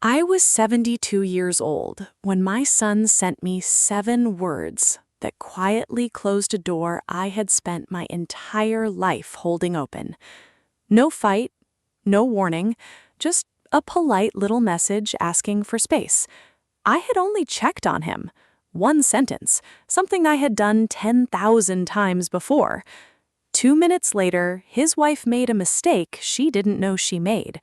I was 72 years old when my son sent me 7 words that quietly closed a door I had spent my entire life holding open. No fight, no warning, just a polite little message asking for space. I had only checked on him. One sentence, something I had done 10,000 times before. 2 minutes later, his wife made a mistake she didn't know she made.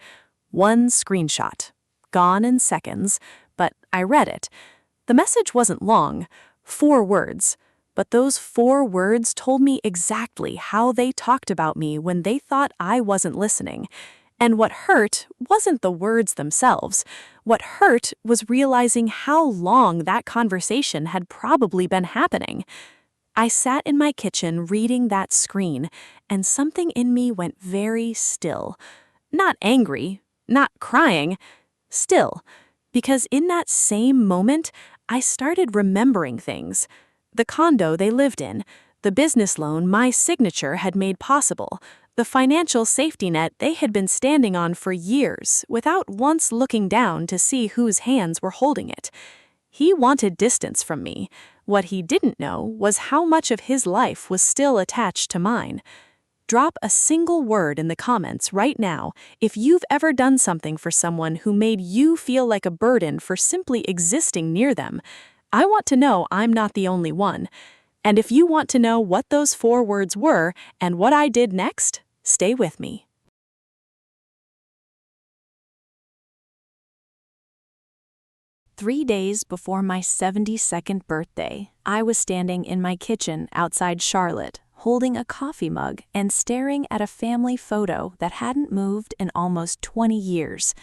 One screenshot. Gone in seconds, but I read it. The message wasn't long, 4 words, but those 4 words told me exactly how they talked about me when they thought I wasn't listening. And what hurt wasn't the words themselves. What hurt was realizing how long that conversation had probably been happening. I sat in my kitchen reading that screen, and something in me went very still. Not angry, not crying, still, because in that same moment, I started remembering things. The condo they lived in, the business loan my signature had made possible, the financial safety net they had been standing on for years without once looking down to see whose hands were holding it. He wanted distance from me. What he didn't know was how much of his life was still attached to mine. Drop a single word in the comments right now if you've ever done something for someone who made you feel like a burden for simply existing near them. I want to know I'm not the only one. And if you want to know what those 4 words were and what I did next, stay with me. Three days before my 72nd birthday, I was standing in my kitchen outside Charlotte, holding a coffee mug and staring at a family photo that hadn't moved in almost 20 years.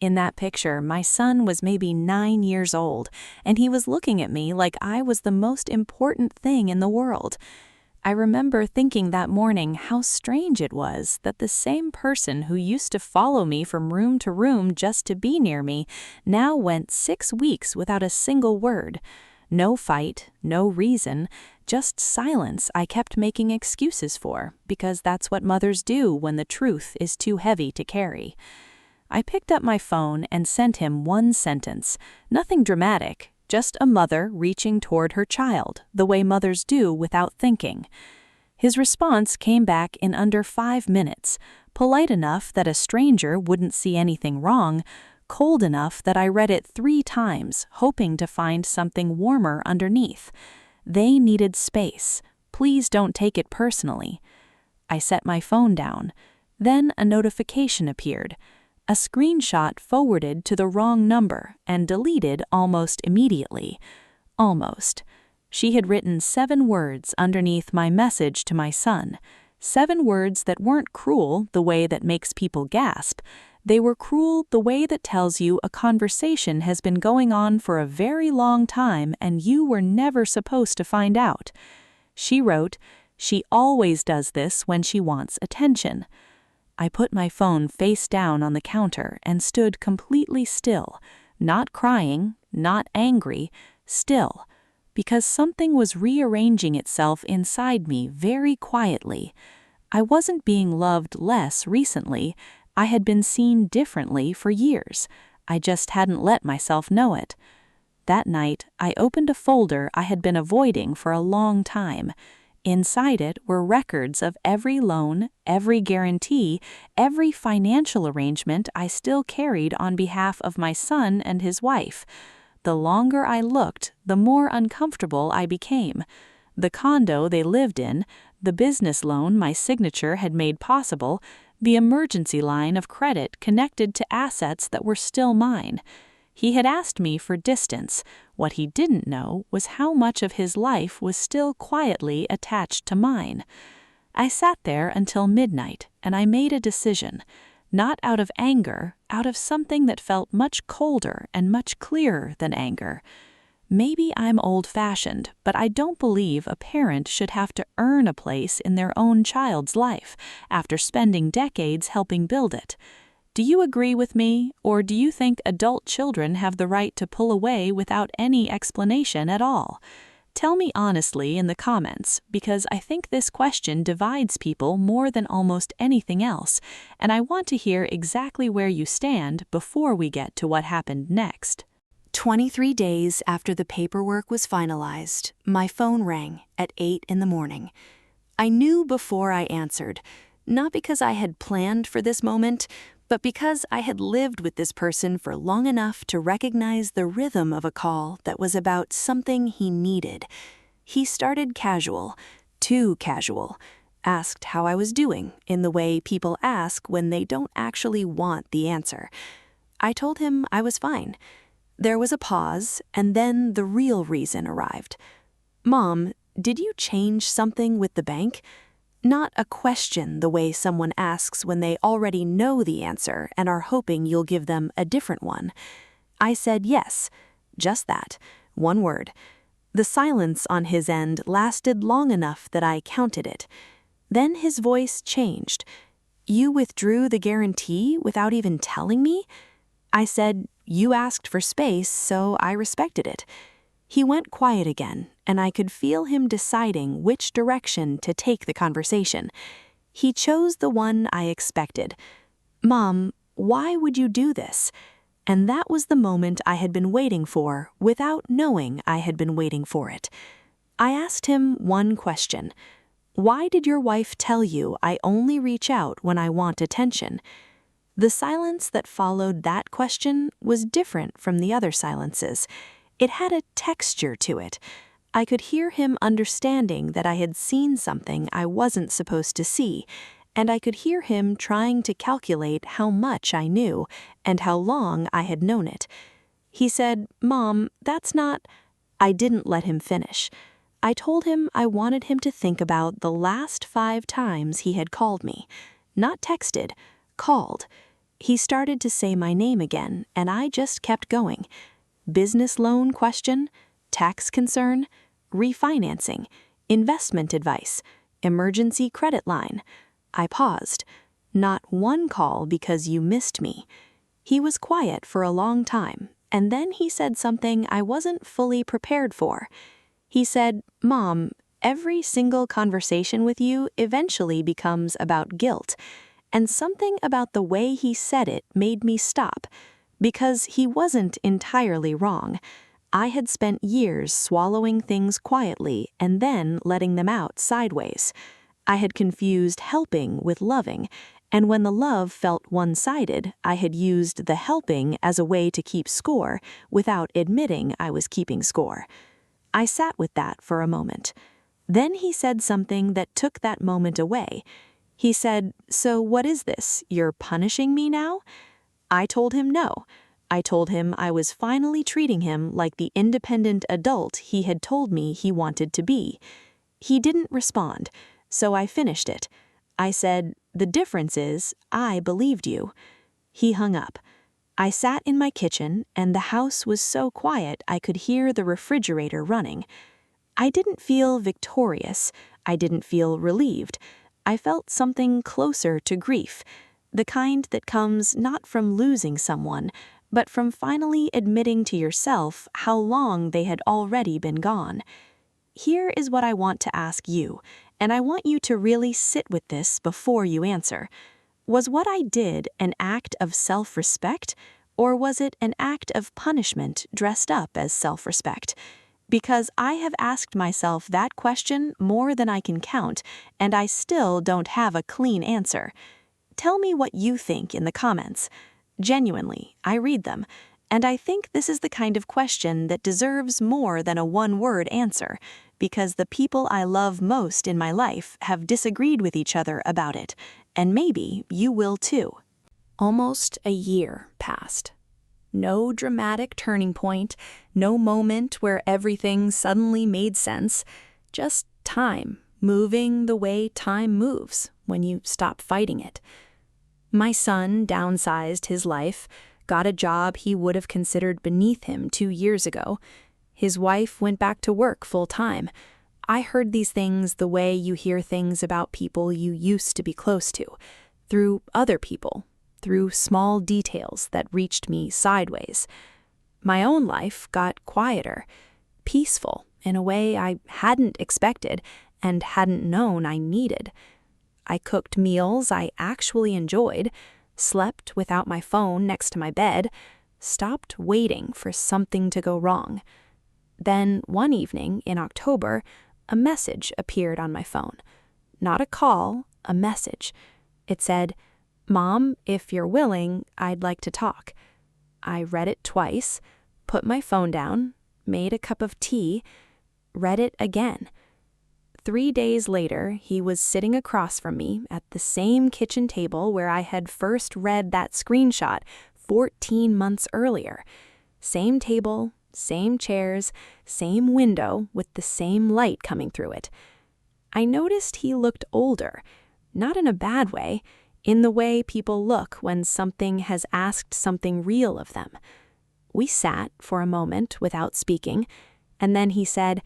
In that picture, my son was maybe 9 years old, and he was looking at me like I was the most important thing in the world. I remember thinking that morning how strange it was that the same person who used to follow me from room to room just to be near me now went 6 weeks without a single word. No fight, no reason, just silence I kept making excuses for, because that's what mothers do when the truth is too heavy to carry. I picked up my phone and sent him one sentence, nothing dramatic, just a mother reaching toward her child, the way mothers do without thinking. His response came back in under 5 minutes, polite enough that a stranger wouldn't see anything wrong, cold enough that I read it 3 times, hoping to find something warmer underneath. They needed space. Please don't take it personally. I set my phone down. Then a notification appeared. A screenshot forwarded to the wrong number and deleted almost immediately. Almost. She had written 7 words underneath my message to my son. 7 words that weren't cruel the way that makes people gasp. They were cruel the way that tells you a conversation has been going on for a very long time and you were never supposed to find out. She wrote, "She always does this when she wants attention." I put my phone face down on the counter and stood completely still, not crying, not angry, still, because something was rearranging itself inside me very quietly. I wasn't being loved less recently. I had been seen differently for years. I just hadn't let myself know it. That night, I opened a folder I had been avoiding for a long time. Inside it were records of every loan, every guarantee, every financial arrangement I still carried on behalf of my son and his wife. The longer I looked, the more uncomfortable I became. The condo they lived in, the business loan my signature had made possible, the emergency line of credit connected to assets that were still mine. He had asked me for distance. What he didn't know was how much of his life was still quietly attached to mine. I sat there until midnight, and I made a decision. Not out of anger, out of something that felt much colder and much clearer than anger. Maybe I'm old-fashioned, but I don't believe a parent should have to earn a place in their own child's life after spending decades helping build it. Do you agree with me, or do you think adult children have the right to pull away without any explanation at all? Tell me honestly in the comments, because I think this question divides people more than almost anything else, and I want to hear exactly where you stand before we get to what happened next. 23 days after the paperwork was finalized, my phone rang at 8 in the morning. I knew before I answered, not because I had planned for this moment, but because I had lived with this person for long enough to recognize the rhythm of a call that was about something he needed. He started casual, too casual, asked how I was doing in the way people ask when they don't actually want the answer. I told him I was fine. There was a pause, and then the real reason arrived. "Mom, did you change something with the bank?" Not a question the way someone asks when they already know the answer and are hoping you'll give them a different one. I said yes, just that, one word. The silence on his end lasted long enough that I counted it. Then his voice changed. "You withdrew the guarantee without even telling me?" I said, "You asked for space, so I respected it." He went quiet again, and I could feel him deciding which direction to take the conversation. He chose the one I expected. "Mom, why would you do this?" And that was the moment I had been waiting for, without knowing I had been waiting for it. I asked him one question. "Why did your wife tell you I only reach out when I want attention?" The silence that followed that question was different from the other silences. It had a texture to it. I could hear him understanding that I had seen something I wasn't supposed to see, and I could hear him trying to calculate how much I knew and how long I had known it. He said, "Mom, that's not—" I didn't let him finish. I told him I wanted him to think about the last 5 times he had called me. Not texted, called. He started to say my name again, and I just kept going. Business loan question, tax concern, refinancing, investment advice, emergency credit line. I paused. Not one call because you missed me. He was quiet for a long time, and then he said something I wasn't fully prepared for. He said, "Mom, every single conversation with you eventually becomes about guilt." And something about the way he said it made me stop. Because he wasn't entirely wrong. I had spent years swallowing things quietly and then letting them out sideways. I had confused helping with loving, and when the love felt one-sided, I had used the helping as a way to keep score without admitting I was keeping score. I sat with that for a moment. Then he said something that took that moment away. He said, "So what is this? You're punishing me now?" I told him no. I told him I was finally treating him like the independent adult he had told me he wanted to be. He didn't respond, so I finished it. I said, "The difference is, I believed you." He hung up. I sat in my kitchen, and the house was so quiet I could hear the refrigerator running. I didn't feel victorious. I didn't feel relieved. I felt something closer to grief. The kind that comes not from losing someone, but from finally admitting to yourself how long they had already been gone. Here is what I want to ask you, and I want you to really sit with this before you answer. Was what I did an act of self-respect, or was it an act of punishment dressed up as self-respect? Because I have asked myself that question more than I can count, and I still don't have a clean answer. Tell me what you think in the comments. Genuinely, I read them, and I think this is the kind of question that deserves more than a one-word answer, because the people I love most in my life have disagreed with each other about it, and maybe you will too. Almost a year passed. No dramatic turning point, no moment where everything suddenly made sense, just time moving the way time moves when you stop fighting it. My son downsized his life, got a job he would have considered beneath him 2 years ago. His wife went back to work full-time. I heard these things the way you hear things about people you used to be close to, through other people, through small details that reached me sideways. My own life got quieter, peaceful, in a way I hadn't expected and hadn't known I needed. I cooked meals I actually enjoyed, slept without my phone next to my bed, stopped waiting for something to go wrong. Then, one evening in October, a message appeared on my phone. Not a call, a message. It said, "Mom, if you're willing, I'd like to talk." I read it twice, put my phone down, made a cup of tea, read it again. 3 days later, he was sitting across from me at the same kitchen table where I had first read that screenshot 14 months earlier. Same table, same chairs, same window with the same light coming through it. I noticed he looked older, not in a bad way, in the way people look when something has asked something real of them. We sat for a moment without speaking, and then he said,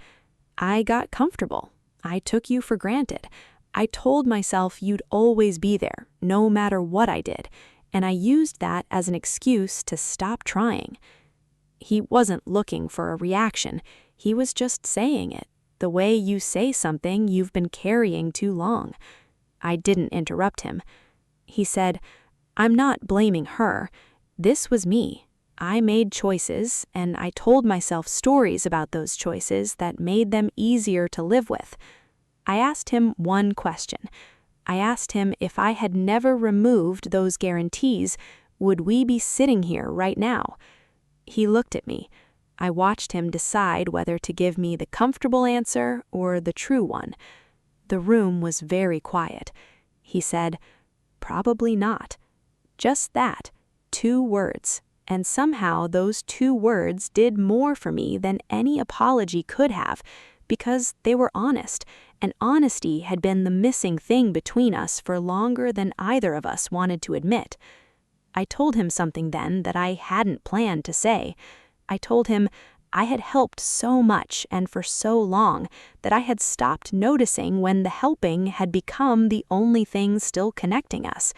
"I got comfortable. I took you for granted. I told myself you'd always be there, no matter what I did, and I used that as an excuse to stop trying." He wasn't looking for a reaction. He was just saying it, the way you say something you've been carrying too long. I didn't interrupt him. He said, "I'm not blaming her. This was me. I made choices, and I told myself stories about those choices that made them easier to live with." I asked him one question. I asked him if I had never removed those guarantees, would we be sitting here right now? He looked at me. I watched him decide whether to give me the comfortable answer or the true one. The room was very quiet. He said, "Probably not." Just that, 2 words. And somehow those 2 words did more for me than any apology could have, because they were honest, and honesty had been the missing thing between us for longer than either of us wanted to admit. I told him something then that I hadn't planned to say. I told him I had helped so much and for so long that I had stopped noticing when the helping had become the only thing still connecting us,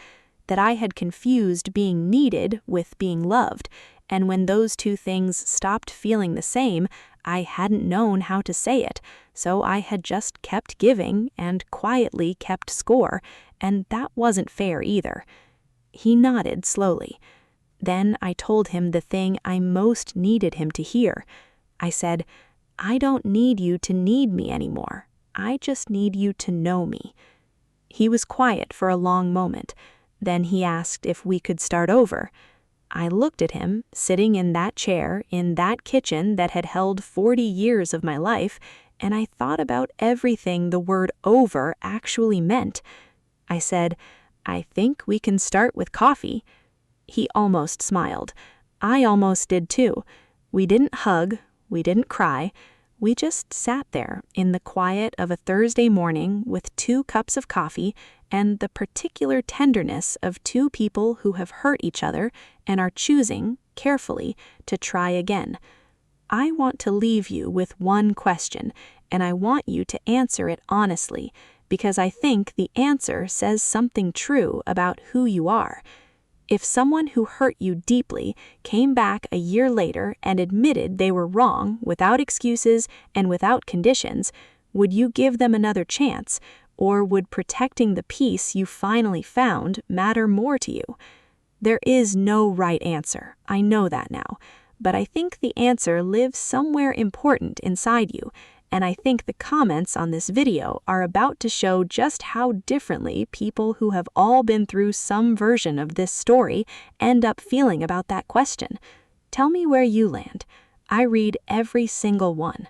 that I had confused being needed with being loved, and when those 2 things stopped feeling the same, I hadn't known how to say it, so I had just kept giving and quietly kept score, and that wasn't fair either. He nodded slowly. Then I told him the thing I most needed him to hear. I said, "I don't need you to need me anymore. I just need you to know me." He was quiet for a long moment. Then he asked if we could start over. I looked at him, sitting in that chair, in that kitchen that had held 40 years of my life, and I thought about everything the word over actually meant. I said, "I think we can start with coffee." He almost smiled. I almost did too. We didn't hug, we didn't cry. We just sat there in the quiet of a Thursday morning with 2 cups of coffee and the particular tenderness of 2 people who have hurt each other and are choosing, carefully, to try again. I want to leave you with one question, and I want you to answer it honestly, because I think the answer says something true about who you are. If someone who hurt you deeply came back a year later and admitted they were wrong without excuses and without conditions, would you give them another chance, or would protecting the peace you finally found matter more to you? There is no right answer, I know that now, but I think the answer lives somewhere important inside you, and I think the comments on this video are about to show just how differently people who have all been through some version of this story end up feeling about that question. Tell me where you land. I read every single one.